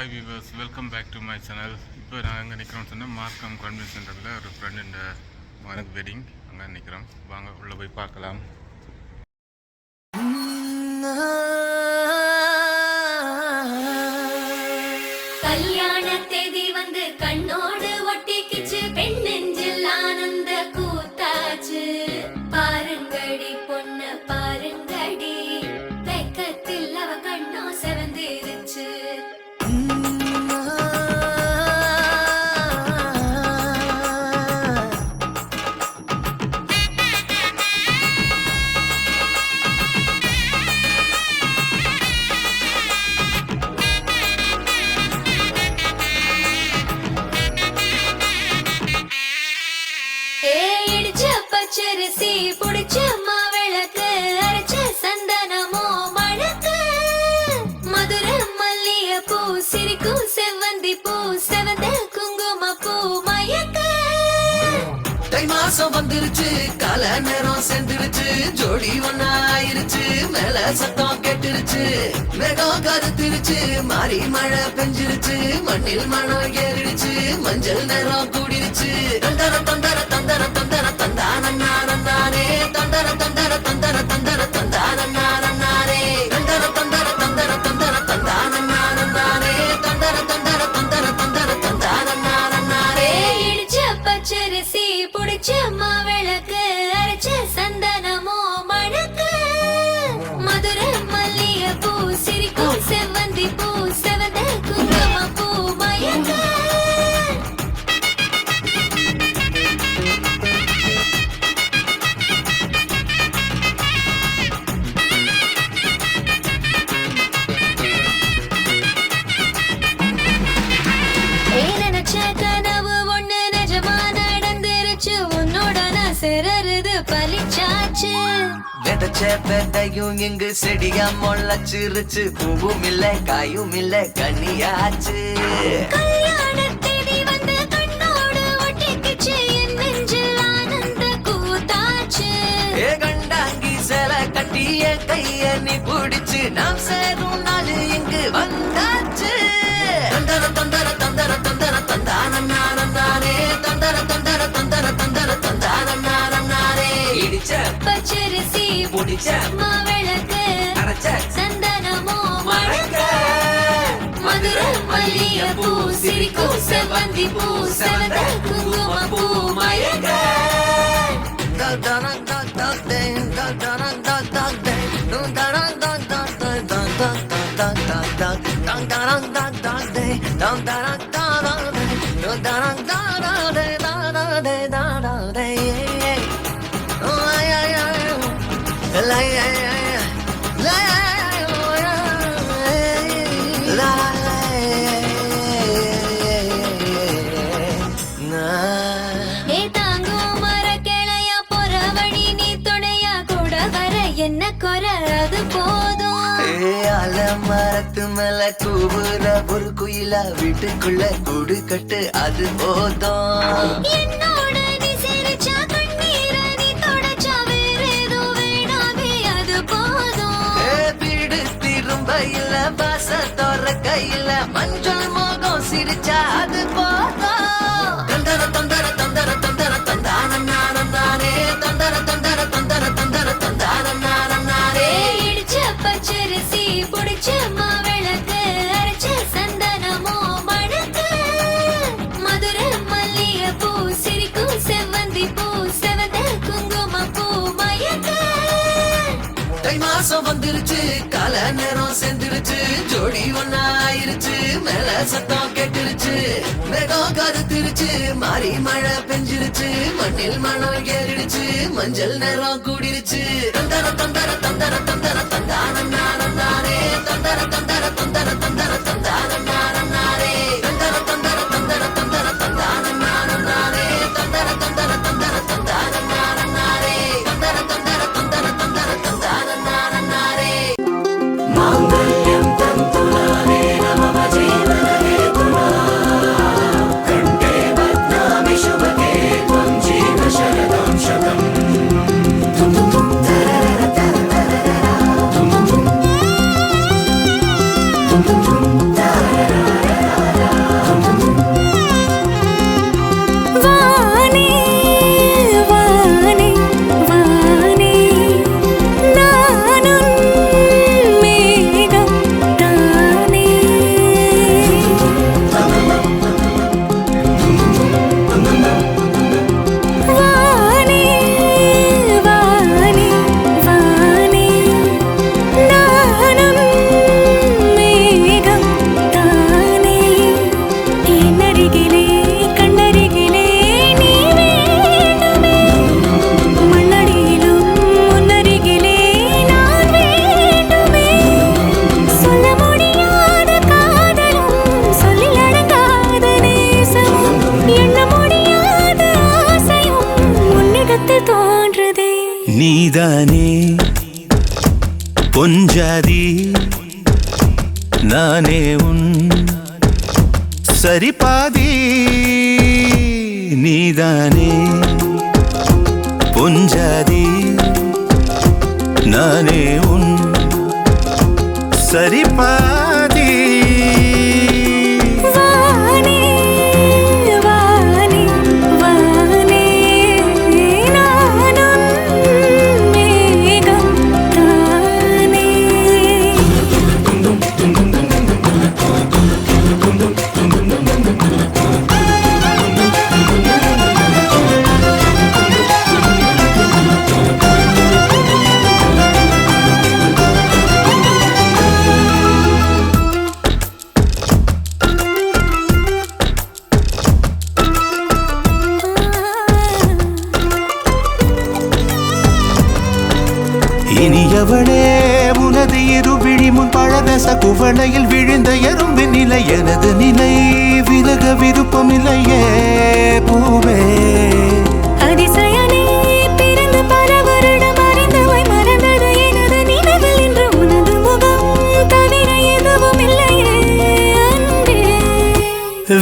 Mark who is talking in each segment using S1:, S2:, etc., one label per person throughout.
S1: Hi viewers, welcome back to my channel. இப்போ நான் அங்கே நிற்கிறோம்னு சொன்னால் மார்க்கம் கன்வென்ஷன் சென்டரில் ஒரு ஃப்ரெண்டு மகனுக்கு வெட்டிங் அங்கே நிற்கிறோம். வாங்க உள்ளே போய் பார்க்கலாம்.
S2: கல்யாண தேதி வந்து கண்ணோடு ஒட்டிக்கிச்சு, பெண் நெஞ்சில் ஆனந்த கூத்தாச்சு. பாருங்கடி பொண்ண பாருங்கடி, வெக்கத்தில் அவ கண்ணோ செவந்திருச்சு. பச்சரிசி புடிச்ச மாவிளக்கு, அரைச்ச சந்தனமோ மழக்கு, மதுர மல்லிய பூ சிரிக்கும் செவ்வந்தி பூ, செவந்த குங்கும பூ மயக்கு.
S3: தை மாசம் வந்துருச்சு, கால நேரம் சென்றுருச்சு, ஜோடி ஒன்னா ஆயிருச்சு, மேல சத்தம் கேட்டுருச்சு, மேகம் கருத்திருச்சு, மாறி மழை பெஞ்சிருச்சு, மண்ணில் மனம் ஏறிடுச்சு, மஞ்சள் நேரம் கூடிருச்சு. தந்தர தந்தர தந்தர தந்தர தந்தானே, தந்தர தந்தர தந்தர தந்தர தந்தானே, தந்தர தந்தர தந்தர தந்தர தந்தானே, தந்தர தந்தர தந்தர தந்தர தந்தானே.
S2: இடிச்ச பச்சரிசி புடிச்ச மாவிளக்கு, அரைச்ச சந்தனமோ மழக்கு, மதுர மல்லிய பூ சிரிக்கும் செவ்வந்தி பூ, செவந்த குங்கும பூ மயக்கு. கனவு ஒண்ணு நிஜமா நடந்துருச்சு, உன்னோட நான் சிறருது பலிச்சாச்சு.
S3: விதைச்ச விதையும் இங்கு செடியா முளைச்சிருச்சு, பூவும் இல்ல காயும் இல்ல கனியாச்சு.
S2: கல்யாண தேதி வந்து கண்ணோடு ஒட்டிக்கிச்சு, என் நெஞ்சில் ஆனந்த கூத்தாச்சு.
S3: ஏ கண்டாங்கி சில கட்டிய கைய நீ பிடிச்சு, நாம் சேரும் நாள் இங்கு வந்தாச்சு. தந்தர தந்தர தந்தர தந்தர தந்தானே, தந்தர தந்தர தந்தர தந்தர தந்தானே. இடிச்ச
S2: பச்சரிசி
S3: புடிச்ச
S2: மாவிளக்கு,
S3: அரைச்ச
S2: சந்தனமோ மழக்க, மதுர மல்லிய பூ சிரிக்கும் செவ்வந்தி பூ, செவந்த குங்கும பூ மயக்க. என்ன குறை அது போதும்.
S3: மரத்து மேல கூவுற ஒரு குயிலா, வீட்டுக்குள்ள கூடு கட்டு அது போதும்.
S2: என்னோட நீ சிரிச்சா, கண்ணீர நீ தொடச்சா, வேற ஏதோ வேணாமே அது போதும்.
S3: வீடு திரும்ப இல்ல, பாச தோற கையில, மஞ்சள் மோகம் சிரிச்சா அது போதும். தந்தர தந்தர தந்தர தந்தர தந்தானே, தந்தர தந்தர தந்தர தந்தர தந்தானே.
S2: இடிச்ச பச்சரிசி புடிச்ச மாவிளக்கு, அரைச்ச சந்தனமோ மழக்கு, மதுர மல்லிய பூ சிரிக்கும் செவ்வந்தி பூ, செவந்த குங்கும பூ மயக்கு.
S3: தை மாசம் வந்துருச்சு, கால நேரம் சென்றுருச்சு, ஜோடி ஒன்னா ஆயிருச்சு, மேல சத்தம் கேட்டுருச்சு, மேகம் கருத்திருச்சு, மாறி மழை பெஞ்சிருச்சு, மண்ணில் மனம் ஏறிடுச்சு, மஞ்சள் நேரம் கூடிருச்சு. தந்தர தந்தர தந்தர தந்தர தந்தானே, தந்தர தந்தர தந்தர தந்தர தந்தானே, தந்தர தந்தர தந்தர தந்தர தந்தானே, தந்தர தந்தர தந்தர தந்தானே, தந்தர தந்தர தந்தர தந்தர தந்தானே. மாங்கல்யம் தந்துநானே நம ஜீவன ஹேதுனா, கண்டே பத்னாமி சுபகே த்வம் ஜீவ சரதம் சதம். தும் தும் தரர தரர
S4: நீதானே பொஞ்சாதி நானே உன் சரிபாதி நீதானே பொஞ்சாதி நானே உன் சரிபாதி
S2: வானே வானே வானே நானும் மேகம் தானே
S4: இனியவளே உனது இருவிழி முன் பழரச குவளையில் விழுந்த எறும்பின் நிலை எனது நிலை விலக விருப்பமில்லையே பூவே
S2: அதிசயனே பிறந்து பல வருடம் அறிந்தவை மறந்தது எனது நினைவில் இன்று உனது முகம் தவிர எதுவும் இல்லையே அன்பே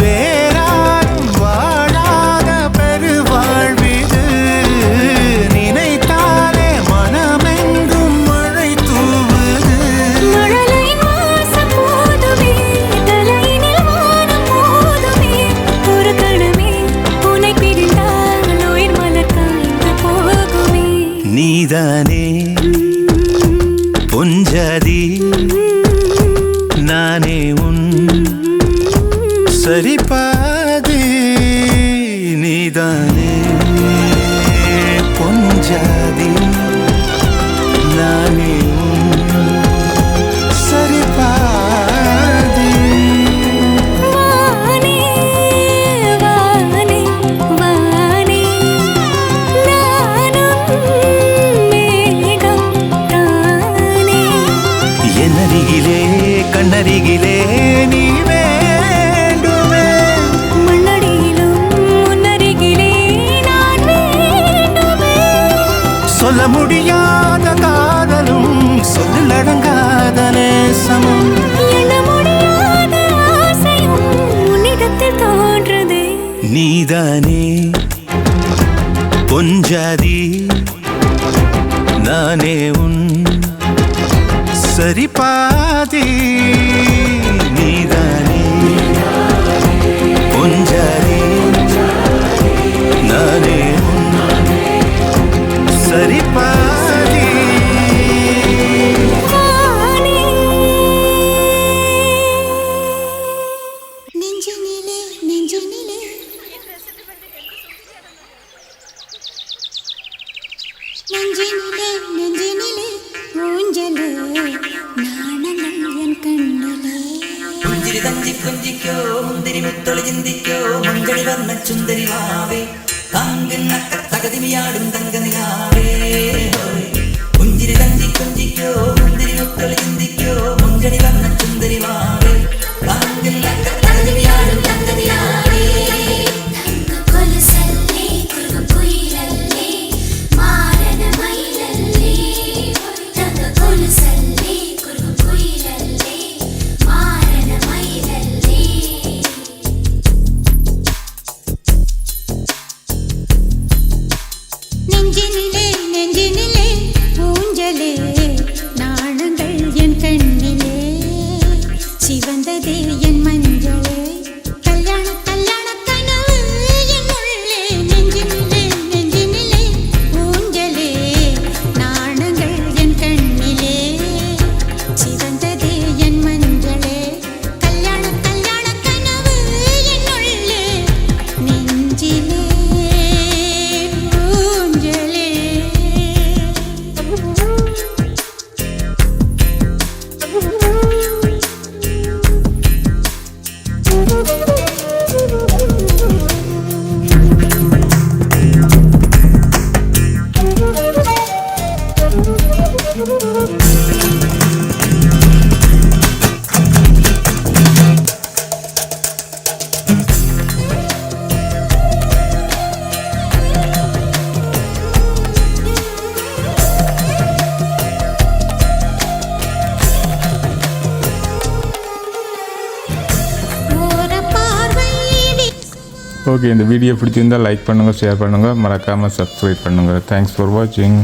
S4: வேறாரும் வாழாத பெருவாழ்விது நினைத்தாலே மனமெங்கும் மழை தூவுது
S2: மழலையின் வாசம் போதுமே தலையினில் வானம் மோதுமே ஒரு கணமே உன்னை பிரிந்தால் உயிர் மலர் காய்ந்து போகுமே
S4: நீதானே பொஞ்சாதி நானே உன் சரிபாதி நீதானே பொஞ்சாதி நானே உன் சரிபாதி
S2: வானே வானே வானே நானும் மேகம் தானே
S4: என்னருகிலே கண்ணருகிலே நீ வேண்டுமே
S2: மண்ணடியிலும் முன்னருகிலே நான் வேண்டுமே
S4: சொல்ல முடியாத காதலும் சொல்லில் அடங்காத நேசமும்
S2: எண்ண முடியாத ஆசையும் உன்னிடத்தில் தோன்றுதே
S4: நீதானே பொஞ்சாதி நானே உன் சரிபாதி நீதானே பொஞ்சாதி நானே உன் சரிபாதி
S2: வானே நெஞ்சினிலே நெஞ்சினிலே நெஞ்சினிலே நெஞ்சினிலே ஊஞ்சலே நாணங்கள் என் கண்ணிலே
S3: പുഞ്ചിരി തഞ്ചി കുഞ്ചിക്കോ മുന്തിരി മുത്തൊളി ചിന്തിക്കോ മഞ്ചളി വന്ന ചുന്ദരി വാവേ കാങ്കിന്നക്ക തകതിമിയാടും തങ്കനിലാവേ പുഞ്ചിരി തഞ്ചി കുഞ്ചിക്കോ മുന്തിരി മുത്തൊളി ചിന്തിക്കോ മഞ്ചളി വന്ന ചുന്ദരി വാവേ കാങ്കിന്നക്ക തകതിമിയാടും തങ്കനിലാവേ
S2: கொலுசல்லே குறுகு குயிலல்லே மாரண மயிலல்லே தங்க கொலுசல்லே குறுகு குயிலல்லே மாரண மயிலல்லே நெஞ்சினிலே
S1: ஓகே, இந்த வீடியோ பிடிச்சிருந்தால் லைக் பண்ணுங்கள், ஷேர் பண்ணுங்கள், மறக்காமல் சப்ஸ்கிரைப் பண்ணுங்கள். தேங்க்ஸ் ஃபார் வாட்சிங்.